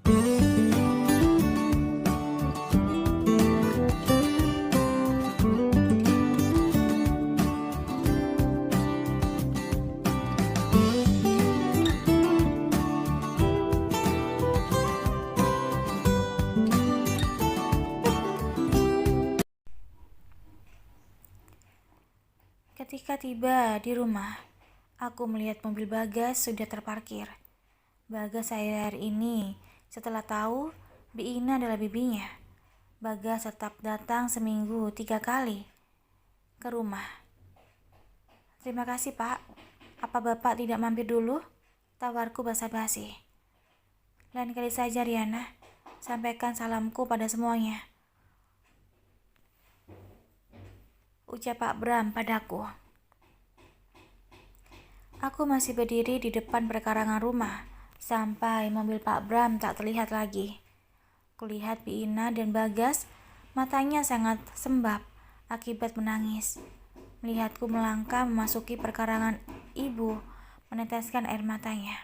Ketika tiba di rumah, aku melihat mobil Bagas sudah terparkir. Bagas akhir-akhir ini, setelah tahu Bi Ina adalah bibinya, Bagas tetap datang seminggu 3 kali ke rumah. "Terima kasih, Pak. Apa Bapak tidak mampir dulu?" tawarku basa-basi. "Lain kali saja, Riana. Sampaikan salamku pada semuanya," ucap Pak Bram padaku. Aku masih berdiri di depan perkarangan rumah sampai mobil Pak Bram tak terlihat lagi. Kulihat Bi Ina dan Bagas, matanya sangat sembab akibat menangis. Melihatku melangkah memasuki perkarangan, ibu meneteskan air matanya.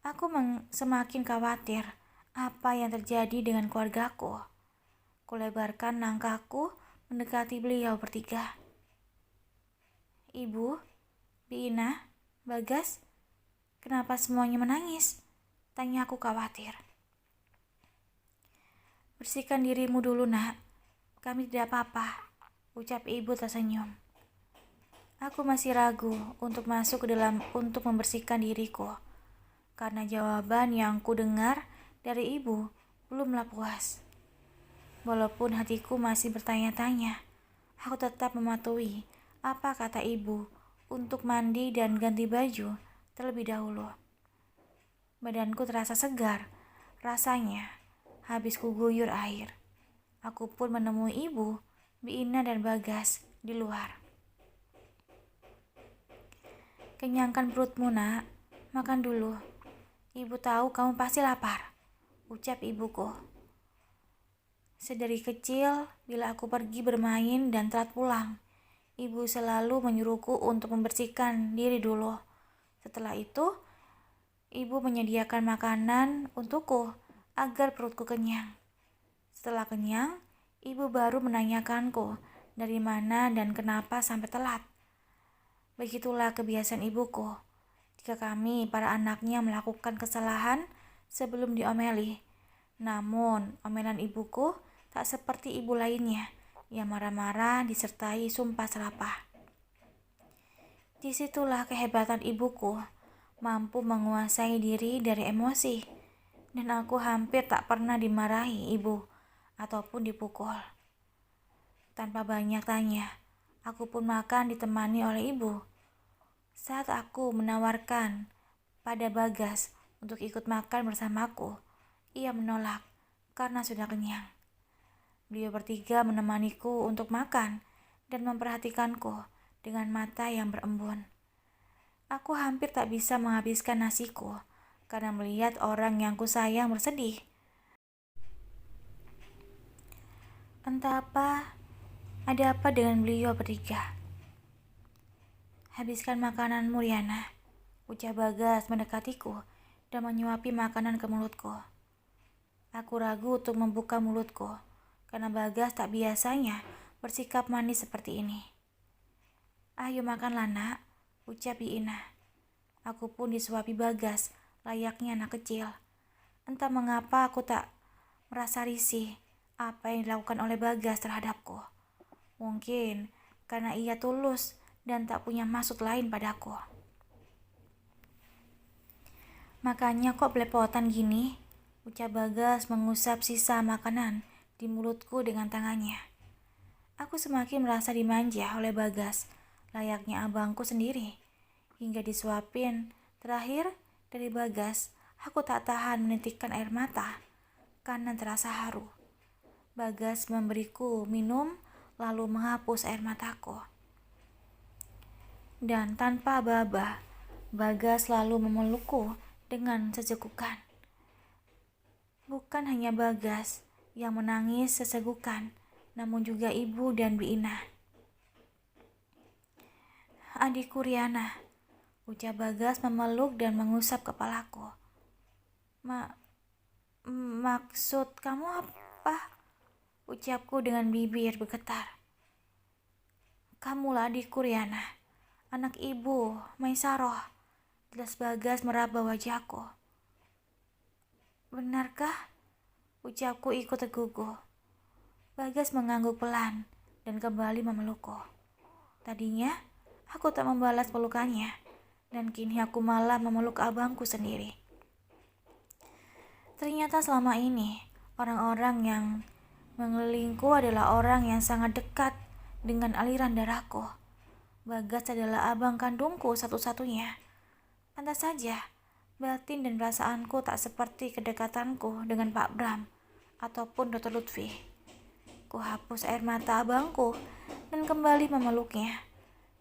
Aku semakin khawatir apa yang terjadi dengan keluargaku. Kulebarkan langkahku mendekati beliau bertiga. "Ibu, Bi Ina, Bagas, kenapa semuanya menangis?" tanya aku khawatir. "Bersihkan dirimu dulu, Nak. Kami tidak apa-apa," ucap ibu tersenyum. Aku masih ragu untuk masuk ke dalam untuk membersihkan diriku, karena jawaban yang ku dengar dari ibu belumlah puas. Walaupun hatiku masih bertanya-tanya, aku tetap mematuhi apa kata ibu untuk mandi dan ganti baju terlebih dahulu. Badanku terasa segar, rasanya habis kuguyur air. Aku pun menemui ibu, Bi Ina dan Bagas di luar. "Kenyangkan perutmu, Nak. Makan dulu. Ibu tahu kamu pasti lapar," ucap ibuku. Sedari kecil, bila aku pergi bermain dan telat pulang, ibu selalu menyuruhku untuk membersihkan diri dulu. Setelah itu, ibu menyediakan makanan untukku agar perutku kenyang. Setelah kenyang, ibu baru menanyakanku dari mana dan kenapa sampai telat. Begitulah kebiasaan ibuku. Jika kami, para anaknya, melakukan kesalahan sebelum diomeli. Namun, omelan ibuku tak seperti ibu lainnya yang marah-marah disertai sumpah serapah. Disitulah kehebatan ibuku, mampu menguasai diri dari emosi, dan aku hampir tak pernah dimarahi ibu ataupun dipukul. Tanpa banyak tanya, aku pun makan ditemani oleh ibu. Saat aku menawarkan pada Bagas untuk ikut makan bersamaku, ia menolak karena sudah kenyang. Beliau bertiga menemaniku untuk makan dan memperhatikanku dengan mata yang berembun. Aku hampir tak bisa menghabiskan nasiku karena melihat orang yang kusayang bersedih. Entah ada apa dengan beliau bertiga. "Habiskan makananmu, Riana," ucap Bagas mendekatiku dan menyuapi makanan ke mulutku. Aku ragu untuk membuka mulutku, karena Bagas tak biasanya bersikap manis seperti ini. "Ayo makanlah, Nak," ucap Bi Ina. Aku pun disuapi Bagas layaknya anak kecil. Entah mengapa aku tak merasa risih apa yang dilakukan oleh Bagas terhadapku. Mungkin karena ia tulus dan tak punya maksud lain padaku. "Makanya kok belepotan gini?" ucap Bagas mengusap sisa makanan di mulutku dengan tangannya. Aku semakin merasa dimanja oleh Bagas, layaknya abangku sendiri, hingga disuapin. Terakhir dari Bagas, aku tak tahan menitikkan air mata karena terasa haru. Bagas memberiku minum lalu menghapus air mataku. Dan tanpa aba-aba, Bagas lalu memelukku dengan sesegukan. Bukan hanya Bagas yang menangis sesegukan, namun juga ibu dan Bi Ina. "Adikku Riana," ucap Bagas memeluk dan mengusap kepalaku. Ma- Maksud kamu apa? Ucapku dengan bibir bergetar. Kamulah adikku Riana, anak ibu, Maisaroh. Jelas Bagas meraba wajahku. Benarkah? Ucapku ikut terguguh. Bagas mengangguk pelan dan kembali memelukku. Tadinya aku tak membalas pelukannya, dan kini aku malah memeluk abangku sendiri. Ternyata selama ini orang-orang yang mengelilingku adalah orang yang sangat dekat dengan aliran darahku. Bagas adalah abang kandungku satu-satunya. Pantas saja, batin dan perasaanku tak seperti kedekatanku dengan Pak Bram ataupun Dr. Lutfi. Ku hapus air mata abangku dan kembali memeluknya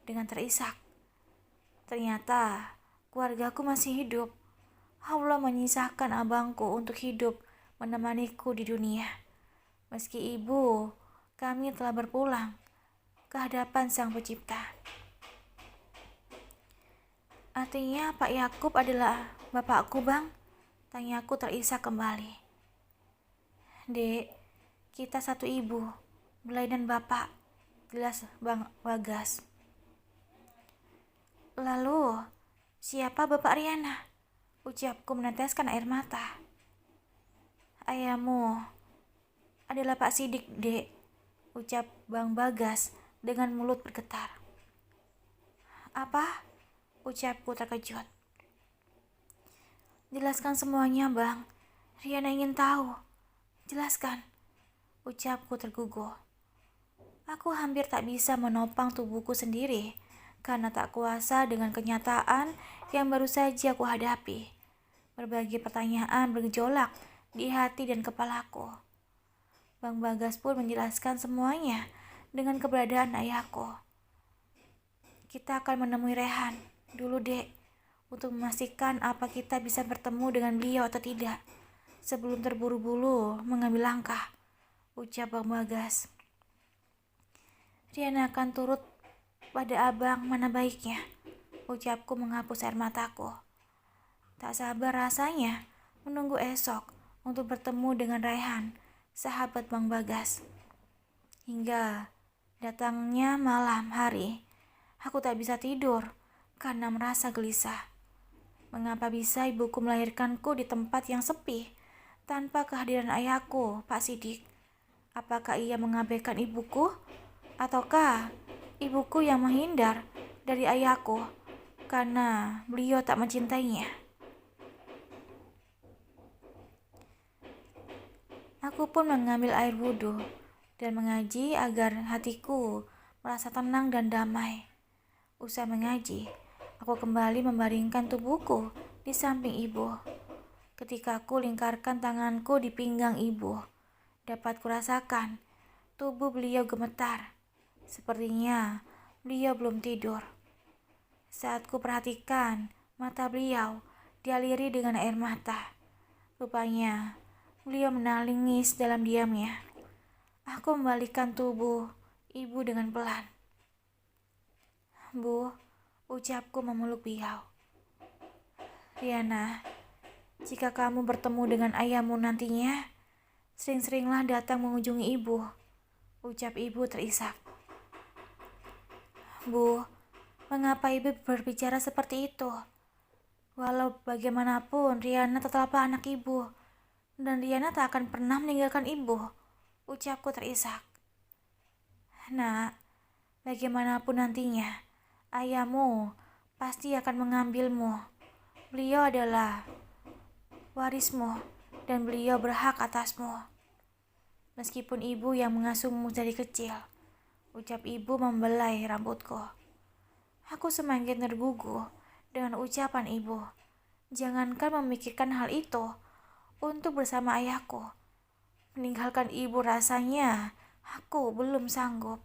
dengan terisak. Ternyata keluargaku masih hidup. Allah menyisakan abangku untuk hidup menemaniku di dunia. Meski ibu, kami telah berpulang ke hadapan Sang Pencipta. Artinya Pak Yakub adalah bapakku, Bang? Tanyaku terisak kembali. Dek, kita satu ibu, berlainan bapak, jelas Bang Bagas. Lalu, siapa Bapak Riana? Ucapku meneteskan air mata. Ayahmu adalah Pak Sidik, Dek, ucap Bang Bagas dengan mulut bergetar. Apa? Ucapku terkejut. Jelaskan semuanya, Bang. Riana ingin tahu. Jelaskan. Ucapku terguguh. Aku hampir tak bisa menopang tubuhku sendiri karena tak kuasa dengan kenyataan yang baru saja aku hadapi. Berbagai pertanyaan bergejolak di hati dan kepalaku. Bang Bagas pun menjelaskan semuanya dengan keberadaan ayahku. Kita akan menemui Rehan dulu, Dek, untuk memastikan apa kita bisa bertemu dengan beliau atau tidak sebelum terburu-buru mengambil langkah, ucap Bang Bagas. Riana akan turut pada abang, mana baiknya, ucapku menghapus air mataku. Tak sabar rasanya menunggu esok untuk bertemu dengan Raihan, sahabat Bang Bagas. Hingga datangnya malam hari, aku tak bisa tidur karena merasa gelisah. Mengapa bisa ibuku melahirkanku di tempat yang sepi tanpa kehadiran ayahku, Pak Sidik? Apakah ia mengabaikan ibuku? Ataukah ibuku yang menghindar dari ayahku karena beliau tak mencintainya? Aku pun mengambil air wudhu dan mengaji agar hatiku merasa tenang dan damai. Usai mengaji, aku kembali membaringkan tubuhku di samping ibu. Ketika aku lingkarkan tanganku di pinggang ibu, dapat kurasakan tubuh beliau gemetar. Sepertinya beliau belum tidur. Saat ku perhatikan, mata beliau dialiri dengan air mata. Rupanya beliau menangis dalam diamnya. Aku membalikkan tubuh ibu dengan pelan. Bu, ucapku memeluk beliau. Riana, jika kamu bertemu dengan ayahmu nantinya, sering-seringlah datang mengunjungi ibu, ucap ibu terisak. Bu, mengapa ibu berbicara seperti itu? Walau bagaimanapun, Riana tetaplah anak ibu, dan Riana tak akan pernah meninggalkan ibu, ucapku terisak. Nak, bagaimanapun nantinya, ayahmu pasti akan mengambilmu. Beliau adalah warismu, dan beliau berhak atasmu. Meskipun ibu yang mengasuhmu dari kecil, ucap ibu membelai rambutku. Aku semakin terguguh dengan ucapan ibu. Jangankan memikirkan hal itu untuk bersama ayahku. Meninggalkan ibu rasanya aku belum sanggup.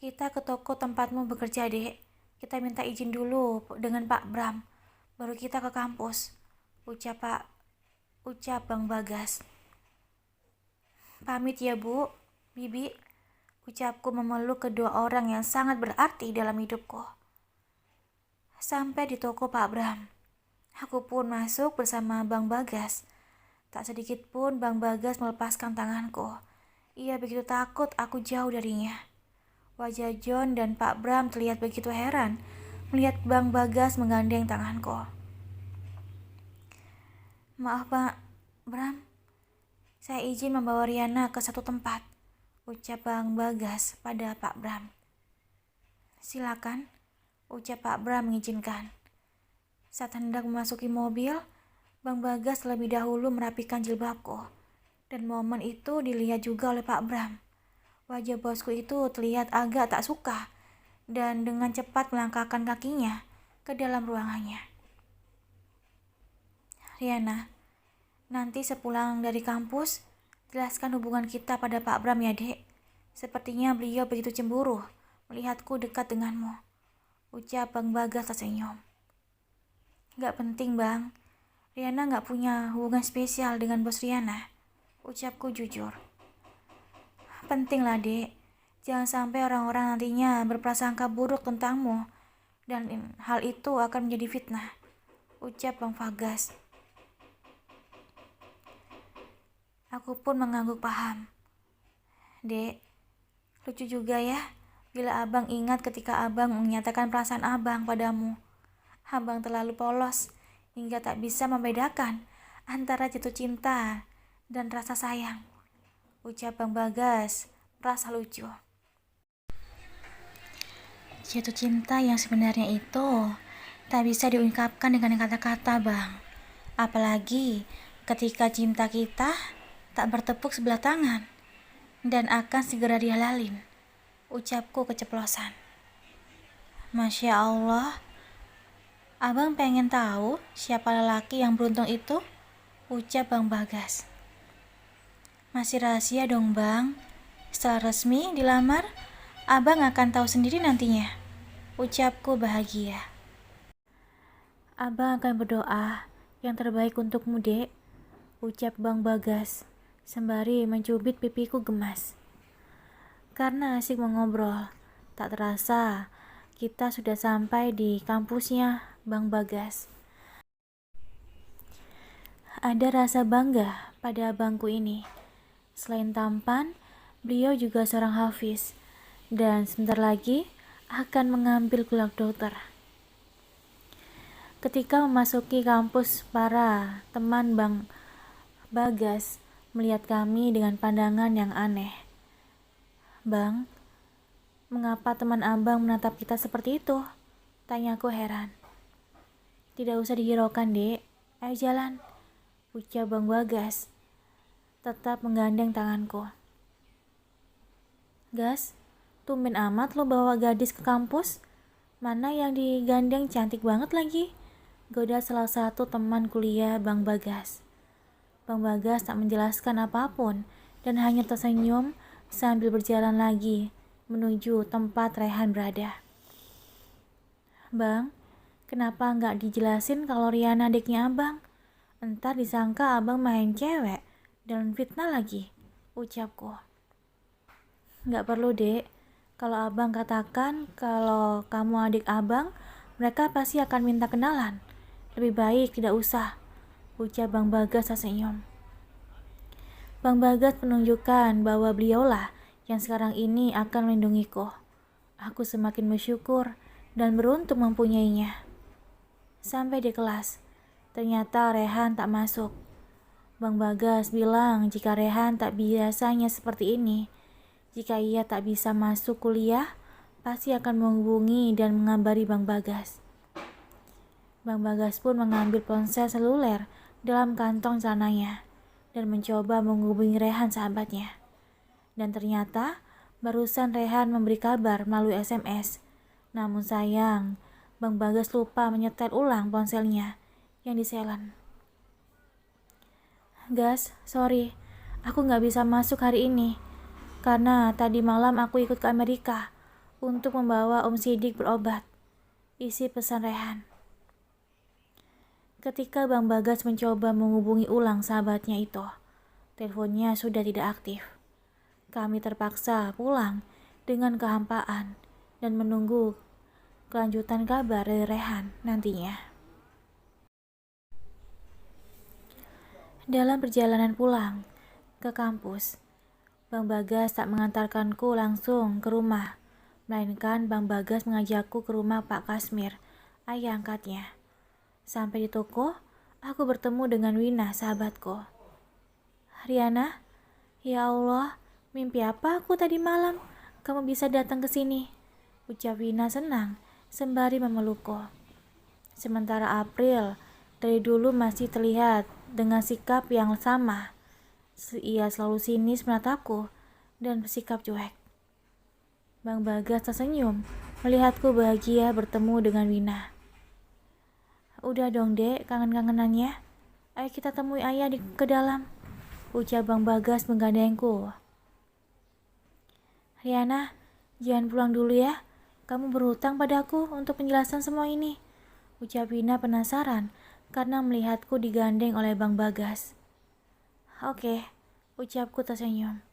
Kita ke toko tempatmu bekerja, Dek. Kita minta izin dulu dengan Pak Bram, baru kita ke kampus, ucap Bang Bagas. Pamit ya, Bu, Bibi, ucapku memeluk kedua orang yang sangat berarti dalam hidupku. Sampai di toko Pak Bram, Aku pun masuk bersama Bang Bagas. Tak sedikit pun Bang Bagas melepaskan tanganku. Ia begitu takut aku jauh darinya. Wajah John dan Pak Bram terlihat begitu heran melihat Bang Bagas menggandeng tanganku. Maaf Pak Bram, saya izin membawa Riana ke satu tempat, ucap Bang Bagas pada Pak Bram. Silakan, ucap Pak Bram mengizinkan. Saat hendak memasuki mobil, Bang Bagas lebih dahulu merapikan jilbabku. Dan momen itu dilihat juga oleh Pak Bram. Wajah bosku itu terlihat agak tak suka dan dengan cepat melangkahkan kakinya ke dalam ruangannya. Riana, nanti sepulang dari kampus, jelaskan hubungan kita pada Pak Bram ya dek. Sepertinya beliau begitu cemburu melihatku dekat denganmu, ucap Bang Bagas tersenyum. Gak penting bang, Riana gak punya hubungan spesial dengan bos Riana, ucapku jujur. Penting lah dek, jangan sampai orang-orang nantinya berprasangka buruk tentangmu dan hal itu akan menjadi fitnah, ucap Bang Bagas. Aku pun mengangguk paham. Dek, lucu juga ya bila abang ingat ketika abang menyatakan perasaan abang padamu. Abang terlalu polos hingga tak bisa membedakan antara jatuh cinta dan rasa sayang, ucap Bang Bagas merasa lucu. Jatuh cinta yang sebenarnya itu tak bisa diungkapkan dengan kata-kata bang. Apalagi ketika cinta kita tak bertepuk sebelah tangan dan akan segera dihalalin, ucapku keceplosan. Masya Allah, abang pengen tahu siapa lelaki yang beruntung itu? Ucap Bang Bagas. Masih rahasia dong bang. Setelah resmi dilamar, abang akan tahu sendiri nantinya, ucapku bahagia. Abang akan berdoa yang terbaik untukmu dek, ucap Bang Bagas sembari mencubit pipiku gemas. Karena asik mengobrol, tak terasa kita sudah sampai di kampusnya Bang Bagas. Ada rasa bangga pada abangku ini. Selain tampan, beliau juga seorang hafiz dan sebentar lagi akan mengambil gelar dokter. Ketika memasuki kampus, para teman Bang Bagas melihat kami dengan pandangan yang aneh. Bang, mengapa teman abang menatap kita seperti itu? Tanyaku heran. Tidak usah dihiraukan dek, ayo jalan, ucap Bang Bagas tetap menggandeng tanganku. Gas, tumben amat lo bawa gadis ke kampus. Mana yang digandeng cantik banget lagi, goda salah satu teman kuliah Bang Bagas. Bang Bagas tak menjelaskan apapun dan hanya tersenyum sambil berjalan lagi menuju tempat Rehan berada. Bang, kenapa nggak dijelasin kalau Riana adiknya abang? Entar disangka abang main cewek dan fitnah lagi, ucapku. Nggak perlu dek, kalau abang katakan kalau kamu adik abang, mereka pasti akan minta kenalan. Lebih baik tidak usah, ucap Bang Bagas tersenyum. Bang Bagas menunjukkan bahwa beliaulah yang sekarang ini akan melindungiku. Aku semakin bersyukur dan beruntung mempunyainya. Sampai di kelas, ternyata Rehan tak masuk. Bang Bagas bilang jika Rehan tak biasanya seperti ini. Jika ia tak bisa masuk kuliah, pasti akan menghubungi dan mengabari Bang Bagas. Bang Bagas pun mengambil ponsel seluler dalam kantong celananya dan mencoba menghubungi Rehan sahabatnya. Dan ternyata barusan Rehan memberi kabar melalui SMS. Namun sayang, Bang Bagas lupa menyetel ulang ponselnya yang diselen. Gas, sorry, aku gak bisa masuk hari ini. Karena tadi malam aku ikut ke Amerika untuk membawa Om Sidik berobat. Isi pesan Rehan. Ketika Bang Bagas mencoba menghubungi ulang sahabatnya itu, teleponnya sudah tidak aktif. Kami terpaksa pulang dengan kehampaan dan menunggu kelanjutan kabar dari Rehan nantinya. Dalam perjalanan pulang ke kampus, Bang Bagas tak mengantarkanku langsung ke rumah, melainkan Bang Bagas mengajakku ke rumah Pak Kasmir, ayah angkatnya. Sampai di toko, aku bertemu dengan Wina, sahabatku. Riana, ya Allah, mimpi apa aku tadi malam? Kamu bisa datang ke sini, ucap Wina senang sembari memelukku. Sementara April dari dulu masih terlihat dengan sikap yang sama. Ia selalu sinis menatapku dan bersikap cuek. Bang Bagas tersenyum melihatku bahagia bertemu dengan Wina. Udah dong dek, kangen-kangenannya. Ayo kita temui ayah ke dalam, ucap Bang Bagas menggandengku. Riana, jangan pulang dulu ya. Kamu berhutang padaku untuk penjelasan semua ini, ucap Wina penasaran karena melihatku digandeng oleh Bang Bagas. Oke, ucapku tersenyum.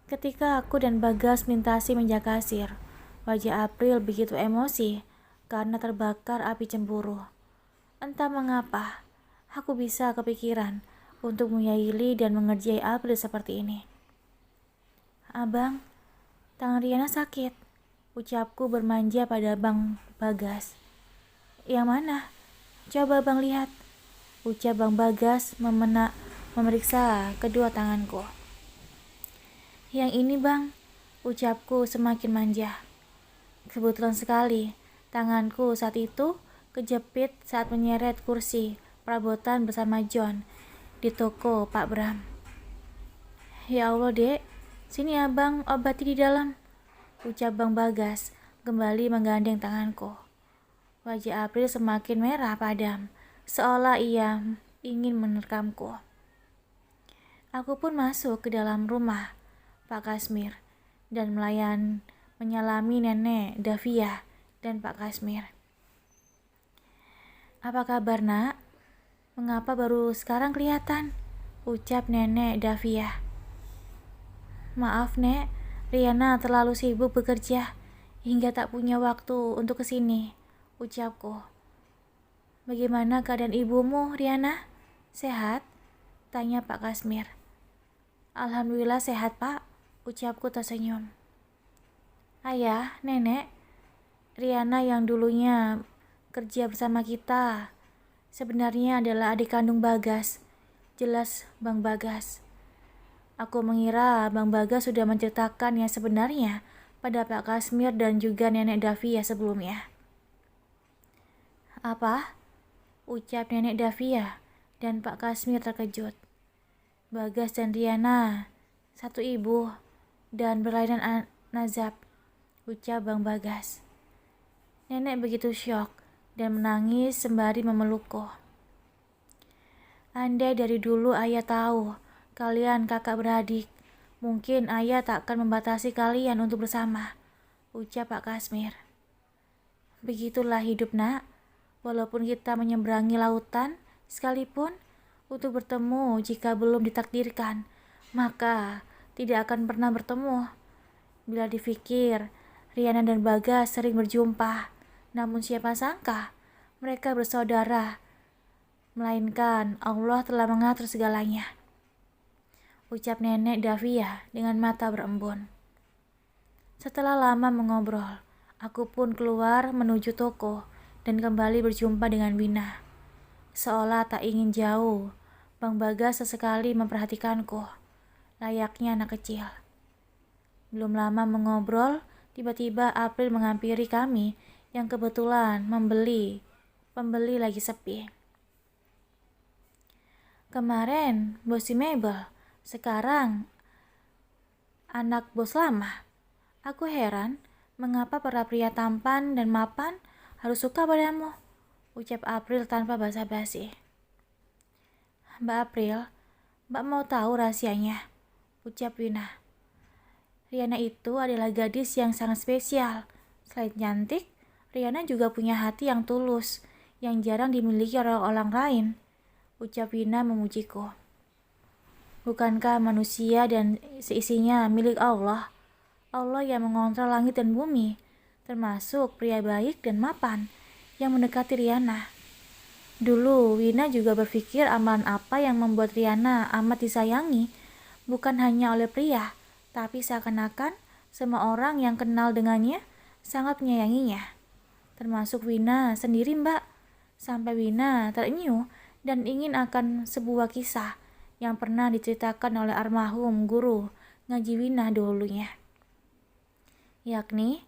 Ketika aku dan Bagas melintasi meja kasir, wajah April begitu emosi karena terbakar api cemburu. Entah mengapa, aku bisa kepikiran untuk menyaili dan mengerjai April seperti ini. Abang, tangan Riana sakit, ucapku bermanja pada Bang Bagas. Yang mana? Coba Bang lihat, ucap Bang Bagas memeriksa kedua tanganku. Yang ini Bang, ucapku semakin manja. Kebetulan sekali, tanganku saat itu kejepit saat menyeret kursi perabotan bersama John di toko Pak Bram. Ya Allah dek, sini abang obati di dalam, ucap Bang Bagas kembali menggandeng tanganku. Wajah April semakin merah padam, seolah ia ingin menerkamku. Aku pun masuk ke dalam rumah Pak Kasmir dan menyalami nenek Davia dan Pak Kasmir. Apa kabar nak? Mengapa baru sekarang kelihatan? Ucap nenek Davia. Maaf nek, Riana terlalu sibuk bekerja hingga tak punya waktu untuk kesini, ucapku. Bagaimana keadaan ibumu, Riana? Sehat? Tanya Pak Kasmir. Alhamdulillah sehat pak, ucapku tersenyum. Ayah, nenek, Riana yang dulunya kerja bersama kita sebenarnya adalah adik kandung Bagas, jelas Bang Bagas. Aku mengira Bang Bagas sudah menceritakan yang sebenarnya pada Pak Kasmir dan juga nenek Davia sebelumnya. Apa? Ucap nenek Davia dan Pak Kasmir terkejut. Bagas dan Riana satu ibu dan berlainan nazab, ucap Bang Bagas. Nenek begitu syok dan menangis sembari memelukku. Andai dari dulu ayah tahu kalian kakak beradik, mungkin ayah tak akan membatasi kalian untuk bersama, ucap Pak Kasmir. Begitulah hidup nak, walaupun kita menyeberangi lautan sekalipun untuk bertemu jika belum ditakdirkan, maka tidak akan pernah bertemu. Bila dipikir, Riana dan Bagas sering berjumpa, namun siapa sangka mereka bersaudara, melainkan Allah telah mengatur segalanya, ucap nenek Davia dengan mata berembun. Setelah lama mengobrol, aku pun keluar menuju toko dan kembali berjumpa dengan Wina. Seolah tak ingin jauh, Bang Bagas sesekali memperhatikanku, layaknya anak kecil. Belum lama mengobrol, tiba-tiba April menghampiri kami yang kebetulan pembeli lagi sepi. Kemarin bos si Mabel, sekarang anak bos lama. Aku heran, mengapa para pria tampan dan mapan harus suka padamu, ucap April tanpa basa-basi. Mbak April, Mbak mau tahu rahasianya, ucap Wina. Riana itu adalah gadis yang sangat spesial. Selain cantik, Riana juga punya hati yang tulus, yang jarang dimiliki oleh orang lain, ucap Wina memujiku. Bukankah manusia dan seisinya milik Allah? Allah yang mengontrol langit dan bumi, termasuk pria baik dan mapan yang mendekati Riana. Dulu, Wina juga berpikir amalan apa yang membuat Riana amat disayangi, bukan hanya oleh pria, tapi seakan-akan semua orang yang kenal dengannya sangat menyayanginya. Termasuk Wina sendiri, Mbak. Sampai Wina terenyuh dan ingin akan sebuah kisah yang pernah diceritakan oleh almarhum guru ngaji Wina dulunya. Yakni,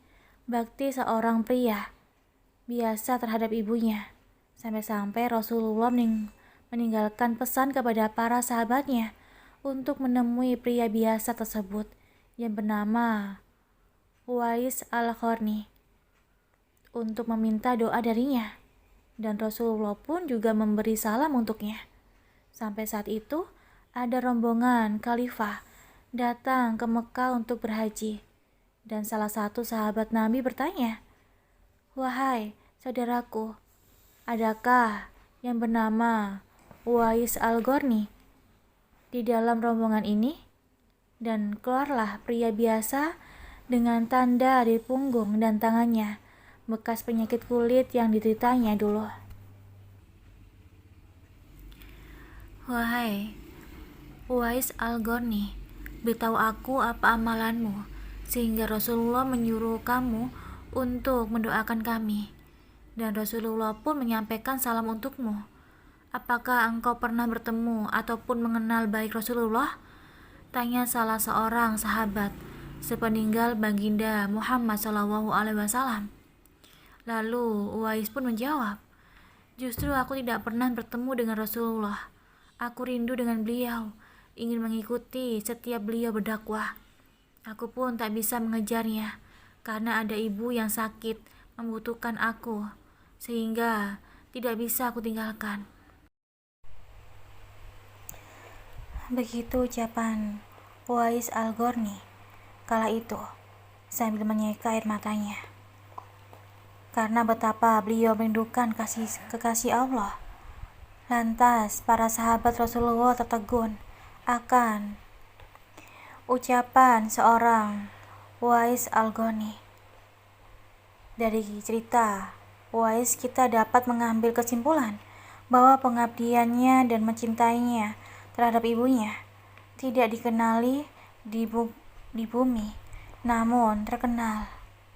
bakti seorang pria biasa terhadap ibunya. Sampai-sampai Rasulullah meninggalkan pesan kepada para sahabatnya untuk menemui pria biasa tersebut yang bernama Uwais al-Qarni untuk meminta doa darinya. Dan Rasulullah pun juga memberi salam untuknya. Sampai saat itu, ada rombongan khalifah datang ke Mekah untuk berhaji. Dan salah satu sahabat Nabi bertanya, "Wahai saudaraku, adakah yang bernama Uwais al-Qarni di dalam rombongan ini?" Dan keluarlah pria biasa dengan tanda di punggung dan tangannya, bekas penyakit kulit yang dideritanya dulu. "Wahai Uwais al-Qarni, beritahu aku apa amalanmu, sehingga Rasulullah menyuruh kamu untuk mendoakan kami. Dan Rasulullah pun menyampaikan salam untukmu. Apakah engkau pernah bertemu ataupun mengenal baik Rasulullah?" Tanya salah seorang sahabat sepeninggal baginda Muhammad SAW. Lalu Uwais pun menjawab, "Justru aku tidak pernah bertemu dengan Rasulullah. Aku rindu dengan beliau, ingin mengikuti setiap beliau berdakwah. Aku pun tak bisa mengejarnya, karena ada ibu yang sakit membutuhkan aku, sehingga tidak bisa aku tinggalkan." Begitu ucapan Uwais al-Qarni kala itu sambil menyeka air matanya. Karena betapa beliau merindukan kekasih Allah. Lantas para sahabat Rasulullah tertegun akan ucapan seorang Uwais al-Qarni. Dari cerita Uwais kita dapat mengambil kesimpulan bahwa pengabdiannya dan mencintainya terhadap ibunya tidak dikenali di bumi, namun terkenal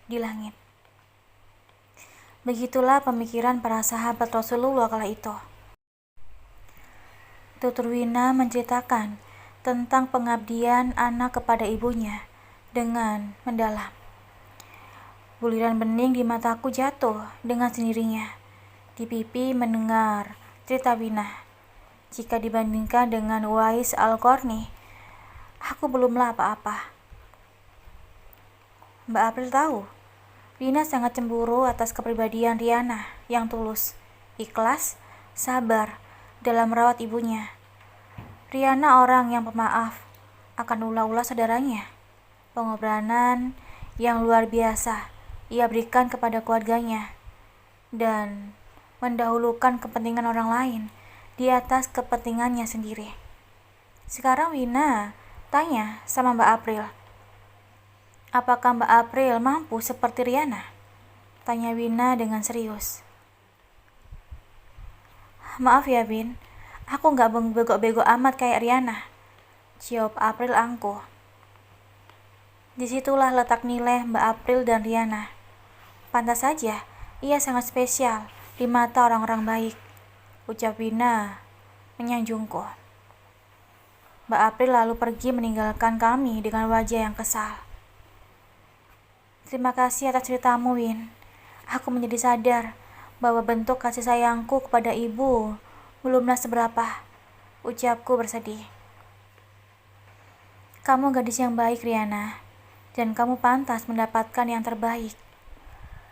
di langit. Begitulah pemikiran para sahabat Rasulullah kala itu. Tutur Wina menceritakan tentang pengabdian anak kepada ibunya dengan mendalam. Buliran bening di mataku jatuh dengan sendirinya di pipi mendengar cerita Wina. Jika dibandingkan dengan Uwais al-Qarni, aku belumlah apa-apa. Mbak April tahu, Wina sangat cemburu atas kepribadian Riana yang tulus, ikhlas, sabar dalam merawat ibunya. Riana orang yang pemaaf akan ulah-ulah saudaranya. Pengorbanan yang luar biasa ia berikan kepada keluarganya dan mendahulukan kepentingan orang lain di atas kepentingannya sendiri. Sekarang Wina tanya sama Mbak April, "Apakah Mbak April mampu seperti Riana?" Tanya Wina dengan serius. "Maaf ya Win, aku gak bego-bego amat kayak Riana," jawab April angkuh. Disitulah letak nilai Mbak April dan Riana. Pantas saja ia sangat spesial di mata orang-orang baik, ucap Wina menyanjungku. Mbak April lalu pergi meninggalkan kami dengan wajah yang kesal. "Terima kasih atas ceritamu, Win. Aku menjadi sadar bahwa bentuk kasih sayangku kepada ibu belumlah seberapa," ucapku bersedih. "Kamu gadis yang baik, Riana, dan kamu pantas mendapatkan yang terbaik.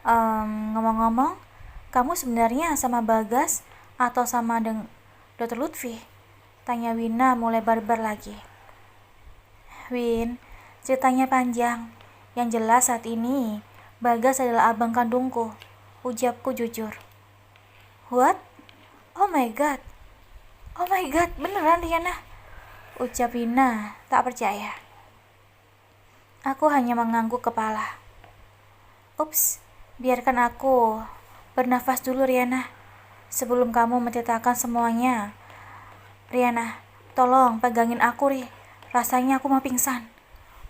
Ngomong-ngomong, kamu sebenarnya sama Bagas atau sama Dr. Lutfi?" Tanya Wina mulai barbar lagi. "Win, ceritanya panjang. Yang jelas saat ini, Bagas adalah abang kandungku," ucapku jujur. "What? Oh my god. Oh my god, beneran Riana?" ucap Wina tak percaya. Aku hanya mengangguk kepala. "Ups, biarkan aku bernafas dulu Riana. sebelum kamu menceritakan semuanya. Riana, tolong pegangin aku, Ri. Rasanya aku mau pingsan,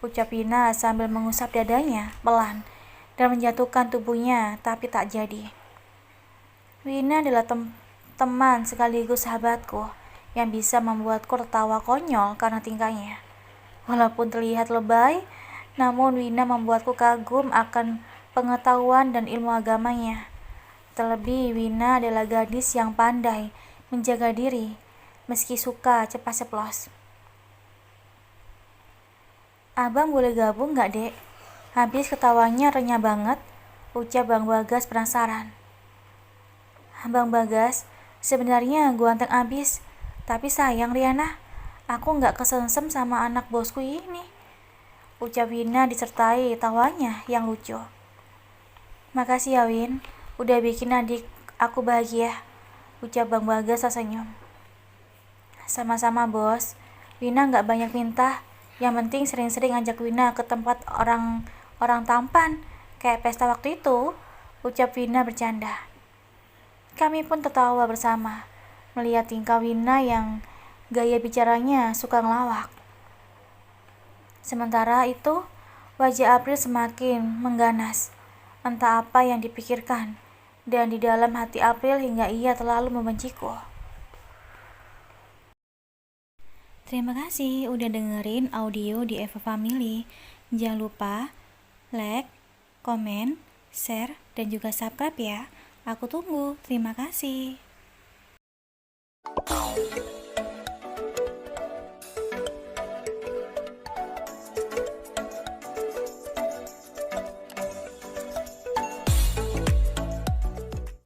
ucap Wina sambil mengusap dadanya pelan dan menjatuhkan tubuhnya, tapi tak jadi. Wina adalah teman sekaligus sahabatku yang bisa membuatku tertawa konyol karena tingkahnya. Walaupun terlihat lebay, namun Wina membuatku kagum akan pengetahuan dan ilmu agamanya. Terlebih, Wina adalah gadis yang pandai menjaga diri, meski suka cepat ceplos. Abang boleh gabung gak, Dek? Habis ketawanya renyah banget, ucap Bang Bagas penasaran. Bang Bagas, sebenarnya ganteng abis, tapi sayang Riana, aku gak kesengsem sama anak bosku ini, ucap Wina disertai tawanya yang lucu. Makasih ya Win, udah bikin adik aku bahagia, ucap Bang Bagas tersenyum. Sama-sama bos, Wina gak banyak minta, yang penting sering-sering ajak Wina ke tempat orang tampan, kayak pesta waktu itu, ucap Wina bercanda. Kami pun tertawa bersama, melihat tingkah Wina yang gaya bicaranya suka ngelawak. Sementara itu, wajah April semakin mengganas, entah apa yang dipikirkan, dan di dalam hati April hingga ia terlalu membenciku. Terima kasih udah dengerin audio di Eva Family. Jangan lupa like, komen, share, dan juga subscribe ya. Aku tunggu. Terima kasih.